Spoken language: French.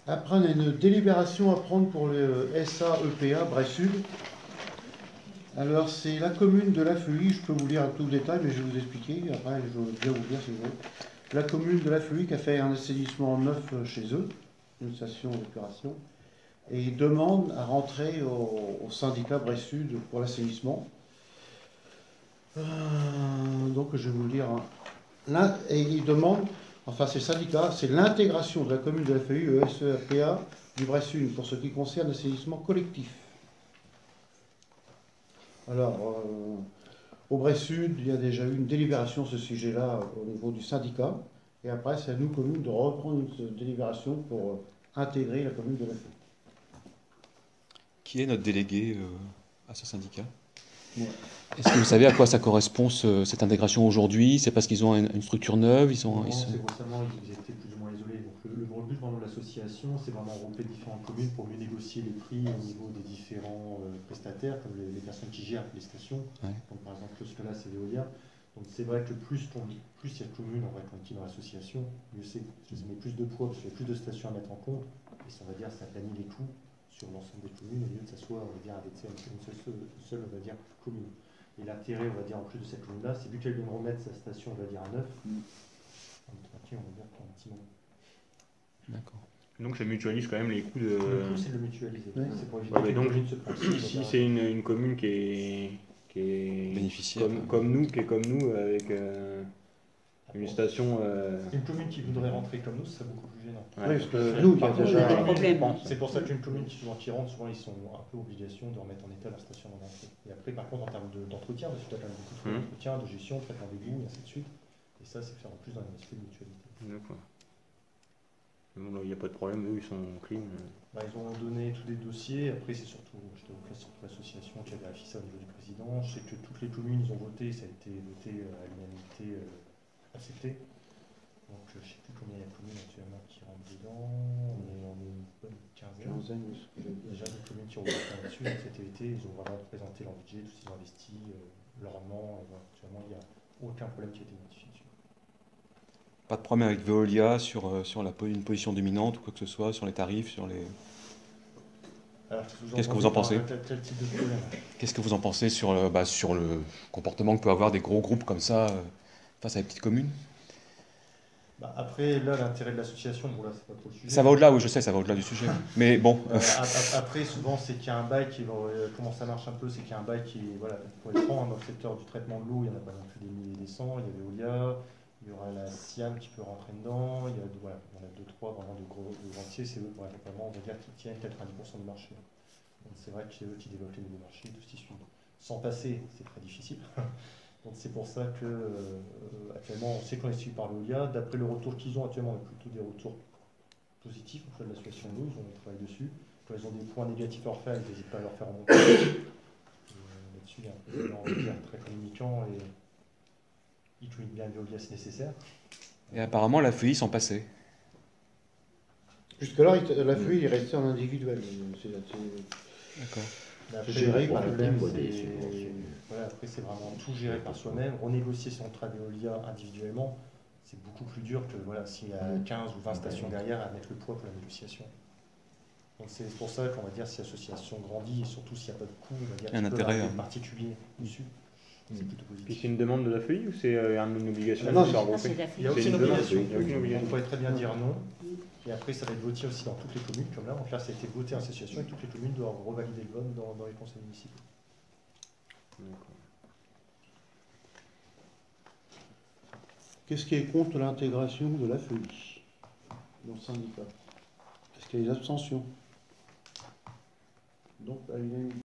Après, on a une délibération à prendre pour le SA-EPA Bressup. Alors, c'est la commune de La Feuilly, je peux vous lire tout le détail, mais je vais vous expliquer. Après, je vais bien vous dire si vous voulez. La commune de La Feuilly qui a fait un assainissement neuf chez eux, une station d'épuration, et ils demandent à rentrer au syndicat Bressup pour l'assainissement. Donc, je vais vous lire. Et ils demandent, enfin, c'est le syndicat, c'est l'intégration de la commune de La Feuilly au SEPA du Bressup pour ce qui concerne l'assainissement collectif. Alors, au Bressup, il y a déjà eu une délibération sur ce sujet-là au niveau du syndicat. Et après, c'est à nous, communes, de reprendre une délibération pour intégrer la commune de La Feuilly. Qui est notre délégué à ce syndicat? Ouais. Est-ce que vous savez à quoi ça correspond cette intégration aujourd'hui? C'est parce qu'ils ont une structure neuve, C'est grossièrement, ils étaient plus ou moins isolés. Donc le but vraiment de l'association, c'est vraiment regrouper différentes communes pour mieux négocier les prix au niveau des différents prestataires, comme les personnes qui gèrent les stations. Ouais. Donc par exemple, ce cas-là, c'est Veolia. Donc c'est vrai que plus il y a de communes en vrai qui dans l'association, mieux c'est. Parce que ça met plus de poids, parce qu'il y a plus de stations à mettre en compte. Et ça, on va dire, ça planifie les coûts sur l'ensemble des communes, au lieu que ça soit, on va dire, avec une seule, on va dire, commune. Et l'intérêt, on va dire, en plus de cette commune-là, c'est vu qu'elle vient de remettre sa station, on va dire, à neuf, on va dire, pour un petit moment. D'accord. Donc ça mutualise quand même les coûts de... Le coup, c'est de le mutualiser. Ouais. C'est pour éviter que donc, commune se prenne. si c'est une commune qui est bénéficiaire comme nous, avec une station... Une commune qui voudrait rentrer comme nous, ce serait beaucoup plus gênant. Ouais. Oui, parce que nous, il y a déjà... problème. C'est pour ça qu'une commune qui rentre, souvent ils sont un peu obligation de remettre en état leur station d'entrée. Et après, par contre, en termes d'entretien, parce que tu as quand même beaucoup d'entretien, de gestion, de traitement d'égout, et ainsi de suite. Et ça, c'est faire en plus dans un aspect de mutualité. D'accord. Bon, là, il n'y a pas de problème, eux, ils sont clean. Ils ont donné tous les dossiers. Après, c'est surtout, l'association qui a vérifié ça au niveau du président. Je sais que toutes les communes, ils ont voté. Ça a été voté à l'unanimité accepté. Donc, je ne sais plus combien il y a de communes actuellement qui rentrent dedans. On est une bonne quinzaine. Déjà, des communes qui ont voté là-dessus. Cet été, ils ont vraiment présenté leur budget, tout ce qu'ils ont investi, leur rendement. Actuellement, il n'y a aucun problème qui a été notifié dessus. Pas de problème avec Veolia sur une position dominante ou quoi que ce soit, sur les tarifs, sur les... Qu'est-ce que vous en pensez? Quel type de problème? Qu'est-ce que vous en pensez sur le comportement que peut avoir des gros groupes comme ça face à les petites communes? Après, là, l'intérêt de l'association, bon là, c'est pas trop le sujet. Ça va au-delà, oui, je sais, ça va au-delà du sujet. Mais bon. Après, souvent, c'est qu'il y a un bail qui... comment ça marche un peu, c'est qu'il y a un bail qui... Voilà, pour être franc, dans le secteur du traitement de l'eau, il n'y en a pas non plus des milliers et des cents. Il y a Veolia, il y aura la SIAM qui peut rentrer dedans. Il y en a deux, trois vraiment de gros entiers. C'est eux, vraiment, on va dire, qui tiennent 90% du marché. Donc c'est vrai que c'est eux qui développent les nouveaux marchés, tout ce qui suit. Sans passer, c'est très difficile. Donc c'est pour ça que actuellement on sait qu'on est suivi par Veolia. D'après le retour qu'ils ont actuellement, on a plutôt des retours positifs en fait de la situation de l'eau, ils ont travaillé dessus. Quand ils ont des points négatifs à leur faire, ils n'hésitent pas à leur faire remonter. Là-dessus, il y a un président très communicant et il communique bien Veolia si nécessaire. Et apparemment, la Feuilly s'en passait. Jusque-là, La Feuilly il est resté en individuel. D'accord. Après, Géré par problème, après, c'est vraiment tout géré par soi-même. Renégocier son contrat Veolia individuellement, c'est beaucoup plus dur que s'il y a 15 ou 20 stations derrière à mettre le poids pour la négociation. Donc c'est pour ça qu'on va dire si l'association grandit et surtout s'il n'y a pas de coût, on va dire un intérêt particulier dessus. C'est plutôt positif. Puis c'est une demande de la feuille ou c'est une obligation Non, de se regrouper? Il y a aucune obligation. Il y a aucune obligation. On pourrait très bien dire non. Et après, ça va être voté aussi dans toutes les communes. Comme là, ça a été voté en association et toutes les communes doivent revalider le vote dans les conseils municipaux. Qu'est-ce qui est contre l'intégration de La Feuilly dans le syndicat? Est-ce qu'il y a des abstentions? Donc, à l'unanimité.